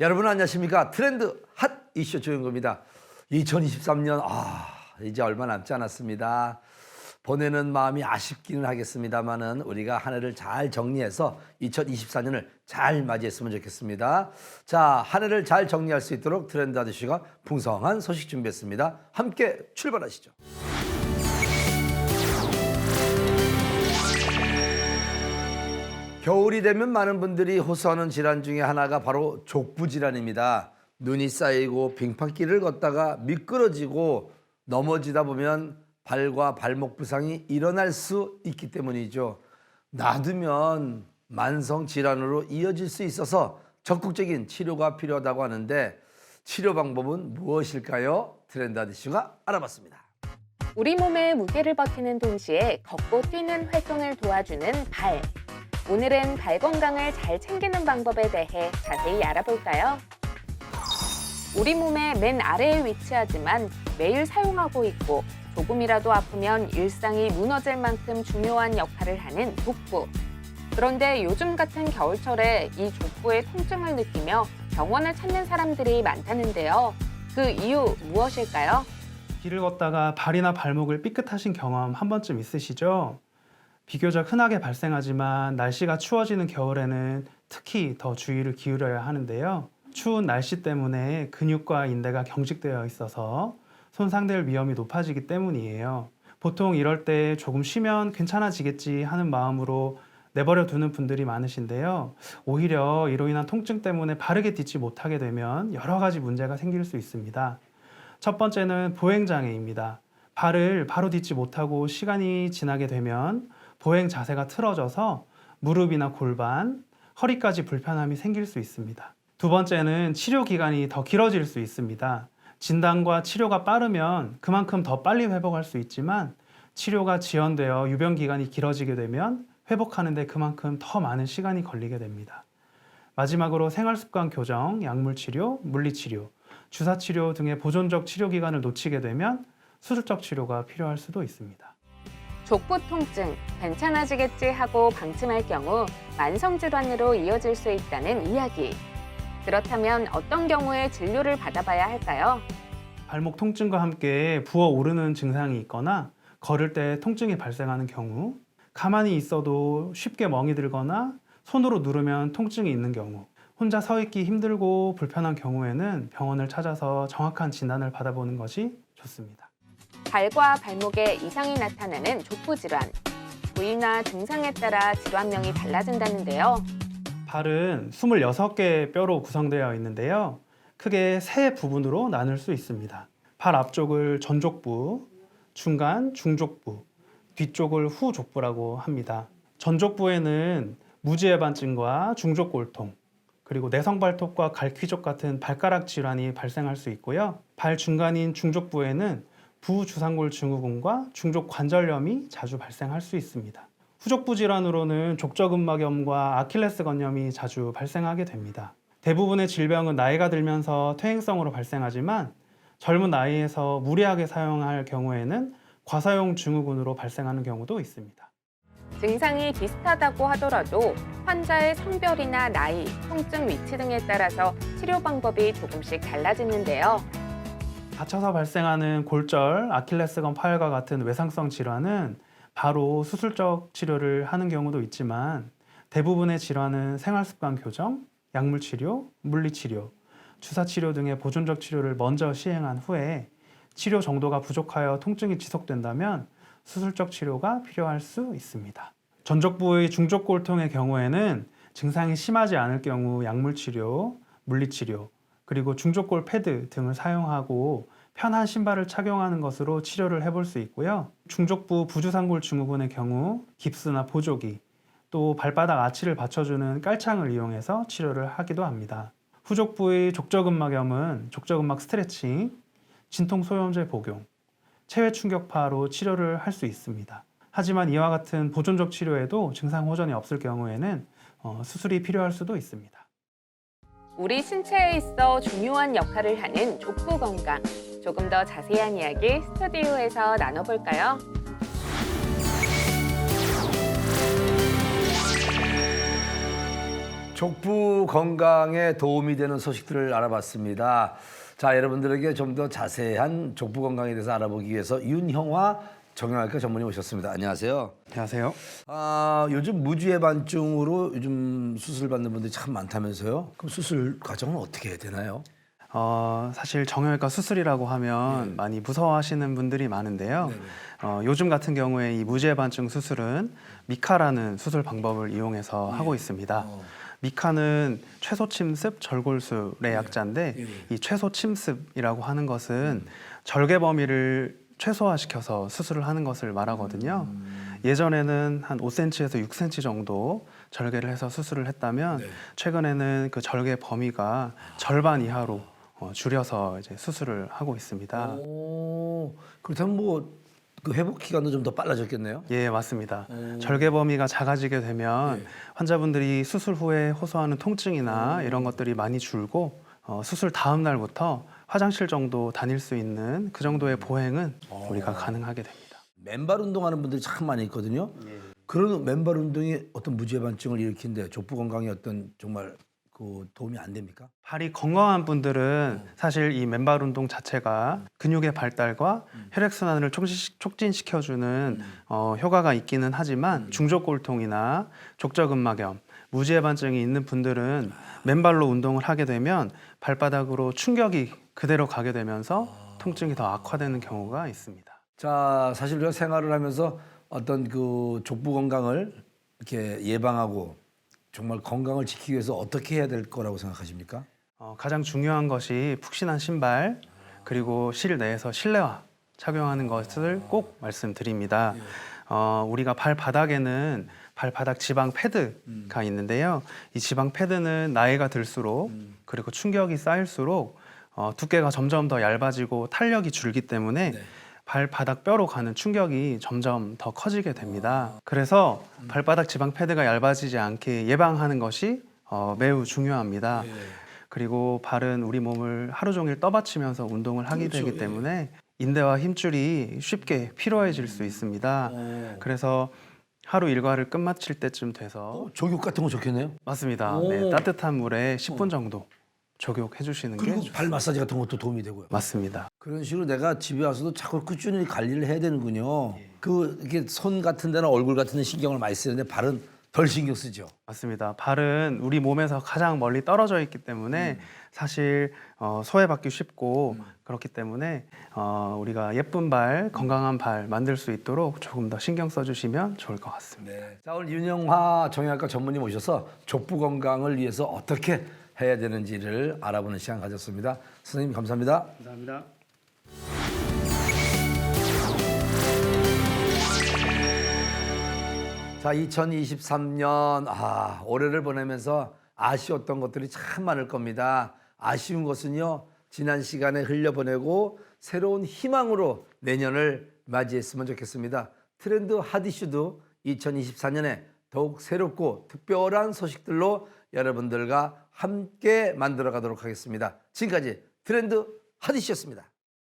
여러분 안녕하십니까? 트렌드 핫 이슈 조영구입니다. 2023년 이제 얼마 남지 않았습니다. 보내는 마음이 아쉽기는 하겠습니다만은 우리가 한 해를 잘 정리해서 2024년을 잘 맞이했으면 좋겠습니다. 자, 한 해를 잘 정리할 수 있도록 트렌드 핫 이슈가 풍성한 소식 준비했습니다. 함께 출발하시죠. 겨울이 되면 많은 분들이 호소하는 질환 중에 하나가 바로 족부 질환입니다. 눈이 쌓이고 빙판길을 걷다가 미끄러지고 넘어지다 보면 발과 발목 부상이 일어날 수 있기 때문이죠. 놔두면 만성 질환으로 이어질 수 있어서 적극적인 치료가 필요하다고 하는데 치료 방법은 무엇일까요? 트렌드 아저씨가 알아봤습니다. 우리 몸의 무게를 버티는 동시에 걷고 뛰는 활동을 도와주는 발. 오늘은 발 건강을 잘 챙기는 방법에 대해 자세히 알아볼까요? 우리 몸의 맨 아래에 위치하지만 매일 사용하고 있고 조금이라도 아프면 일상이 무너질 만큼 중요한 역할을 하는 족부. 그런데 요즘 같은 겨울철에 이 족부의 통증을 느끼며 병원을 찾는 사람들이 많다는데요. 그 이유 무엇일까요? 길을 걷다가 발이나 발목을 삐끗하신 경험 한 번쯤 있으시죠? 비교적 흔하게 발생하지만 날씨가 추워지는 겨울에는 특히 더 주의를 기울여야 하는데요. 추운 날씨 때문에 근육과 인대가 경직되어 있어서 손상될 위험이 높아지기 때문이에요. 보통 이럴 때 조금 쉬면 괜찮아지겠지 하는 마음으로 내버려 두는 분들이 많으신데요. 오히려 이로 인한 통증 때문에 바르게 딛지 못하게 되면 여러 가지 문제가 생길 수 있습니다. 첫 번째는 보행장애입니다. 발을 바로 딛지 못하고 시간이 지나게 되면 보행 자세가 틀어져서 무릎이나 골반, 허리까지 불편함이 생길 수 있습니다. 두 번째는 치료 기간이 더 길어질 수 있습니다. 진단과 치료가 빠르면 그만큼 더 빨리 회복할 수 있지만 치료가 지연되어 유병 기간이 길어지게 되면 회복하는 데 그만큼 더 많은 시간이 걸리게 됩니다. 마지막으로 생활습관 교정, 약물 치료, 물리치료, 주사 치료 등의 보존적 치료 기간을 놓치게 되면 수술적 치료가 필요할 수도 있습니다. 족부 통증, 괜찮아지겠지 하고 방침할 경우 만성 질환으로 이어질 수 있다는 이야기. 그렇다면 어떤 경우에 진료를 받아봐야 할까요? 발목 통증과 함께 부어오르는 증상이 있거나 걸을 때 통증이 발생하는 경우, 가만히 있어도 쉽게 멍이 들거나 손으로 누르면 통증이 있는 경우, 혼자 서 있기 힘들고 불편한 경우에는 병원을 찾아서 정확한 진단을 받아보는 것이 좋습니다. 발과 발목에 이상이 나타나는 족부 질환. 부위나 증상에 따라 질환명이 달라진다는데요. 발은 26개의 뼈로 구성되어 있는데요. 크게 세 부분으로 나눌 수 있습니다. 발 앞쪽을 전족부, 중간 중족부, 뒤쪽을 후족부라고 합니다. 전족부에는 무지해반증과 중족골통, 그리고 내성발톱과 갈퀴족 같은 발가락 질환이 발생할 수 있고요. 발 중간인 중족부에는 부주상골 증후군과 중족관절염이 자주 발생할 수 있습니다. 후족부 질환으로는 족저근막염과 아킬레스건염이 자주 발생하게 됩니다. 대부분의 질병은 나이가 들면서 퇴행성으로 발생하지만 젊은 나이에서 무리하게 사용할 경우에는 과사용 증후군으로 발생하는 경우도 있습니다. 증상이 비슷하다고 하더라도 환자의 성별이나 나이, 통증 위치 등에 따라서 치료 방법이 조금씩 달라지는데요. 다쳐서 발생하는 골절, 아킬레스건 파열과 같은 외상성 질환은 바로 수술적 치료를 하는 경우도 있지만 대부분의 질환은 생활습관 교정, 약물 치료, 물리치료, 주사 치료 등의 보존적 치료를 먼저 시행한 후에 치료 정도가 부족하여 통증이 지속된다면 수술적 치료가 필요할 수 있습니다. 전족부의 중족골통의 경우에는 증상이 심하지 않을 경우 약물 치료, 물리치료, 그리고 중족골 패드 등을 사용하고 편한 신발을 착용하는 것으로 치료를 해볼 수 있고요. 중족부 부주상골 증후군의 경우 깁스나 보조기, 또 발바닥 아치를 받쳐주는 깔창을 이용해서 치료를 하기도 합니다. 후족부의 족저근막염은 족저근막 스트레칭, 진통소염제 복용, 체외 충격파로 치료를 할 수 있습니다. 하지만 이와 같은 보존적 치료에도 증상 호전이 없을 경우에는 수술이 필요할 수도 있습니다. 우리 신체에 있어 중요한 역할을 하는 족부 건강. 조금 더 자세한 이야기 스튜디오에서 나눠볼까요? 족부 건강에 도움이 되는 소식들을 알아봤습니다. 자, 여러분들에게 좀 더 자세한 족부 건강에 대해서 알아보기 위해서 윤형화 정형외과 전문의 오셨습니다. 안녕하세요. 안녕하세요. 요즘 무주해반증으로 요즘 수술 받는 분들이 참 많다면서요? 그럼 수술 과정은 어떻게 해야 되나요? 사실 정형외과 수술이라고 하면 많이 무서워하시는 분들이 많은데요. 요즘 같은 경우에 이 무지해반증 수술은 미카라는 수술 방법을 이용해서 하고 있습니다. 미카는 최소침습 절골술의 약자인데 이 최소침습이라고 하는 것은 절개 범위를 최소화시켜서 수술을 하는 것을 말하거든요. 예전에는 한 5cm에서 6cm 정도 절개를 해서 수술을 했다면 최근에는 그 절개 범위가 절반 이하로 줄여서 이제 수술을 하고 있습니다. 그렇다면 뭐 그 회복 기간도 좀 더 빨라졌겠네요? 예, 맞습니다. 절개 범위가 작아지게 되면 환자분들이 수술 후에 호소하는 통증이나 이런 것들이 많이 줄고 수술 다음 날부터 화장실 정도 다닐 수 있는 그 정도의 보행은 우리가 가능하게 됩니다. 맨발 운동하는 분들이 참 많이 있거든요. 그런 맨발 운동이 어떤 무지해반증을 일으키는데 족부 건강에 어떤 정말 그 도움이 안 됩니까? 발이 건강한 분들은 사실 이 맨발 운동 자체가 근육의 발달과 혈액순환을 촉진시켜주는 효과가 있기는 하지만 중족골통이나 족저근막염, 무지해반증이 있는 분들은 맨발로 운동을 하게 되면 발바닥으로 충격이 그대로 가게 되면서 통증이 더 악화되는 경우가 있습니다. 자, 사실 우리가 생활을 하면서 어떤 그 족부 건강을 이렇게 예방하고 정말 건강을 지키기 위해서 어떻게 해야 될 거라고 생각하십니까? 가장 중요한 것이 푹신한 신발 그리고 실내에서 실내화 착용하는 것을 꼭 말씀드립니다. 우리가 발바닥에는 발바닥 지방 패드가 있는데요. 이 지방 패드는 나이가 들수록 그리고 충격이 쌓일수록 두께가 점점 더 얇아지고 탄력이 줄기 때문에 발바닥 뼈로 가는 충격이 점점 더 커지게 됩니다. 그래서 발바닥 지방 패드가 얇아지지 않게 예방하는 것이 매우 중요합니다. 그리고 발은 우리 몸을 하루 종일 떠받치면서 운동을 하게 되기 때문에 인대와 힘줄이 쉽게 피로해질 수 있습니다. 그래서 하루 일과를 끝마칠 때쯤 돼서 족욕 같은 거 좋겠네요. 맞습니다. 네, 따뜻한 물에 10분 정도 족욕해 주시는 게 그리고 좋습니다. 발 마사지 같은 것도 도움이 되고요. 맞습니다. 그런 식으로 내가 집에 와서도 자꾸 꾸준히 관리를 해야 되는군요. 그 이게 손 같은 데나 얼굴 같은 데 신경을 많이 쓰는데 발은 덜 신경 쓰죠. 맞습니다. 발은 우리 몸에서 가장 멀리 떨어져 있기 때문에 사실 소외받기 쉽고 그렇기 때문에 우리가 예쁜 발, 건강한 발 만들 수 있도록 조금 더 신경 써주시면 좋을 것 같습니다. 자, 오늘 윤형화 정형외과 전문의 모셔서 족부 건강을 위해서 어떻게 해야 되는지를 알아보는 시간 가졌습니다. 선생님 감사합니다. 감사합니다. 자, 2023년 올해를 보내면서 아쉬웠던 것들이 참 많을 겁니다. 아쉬운 것은요, 지난 시간에 흘려보내고 새로운 희망으로 내년을 맞이했으면 좋겠습니다. 트렌드 핫 이슈도 2024년에 더욱 새롭고 특별한 소식들로 여러분들과 함께 만들어 가도록 하겠습니다. 지금까지 트렌드 핫 이슈였습니다.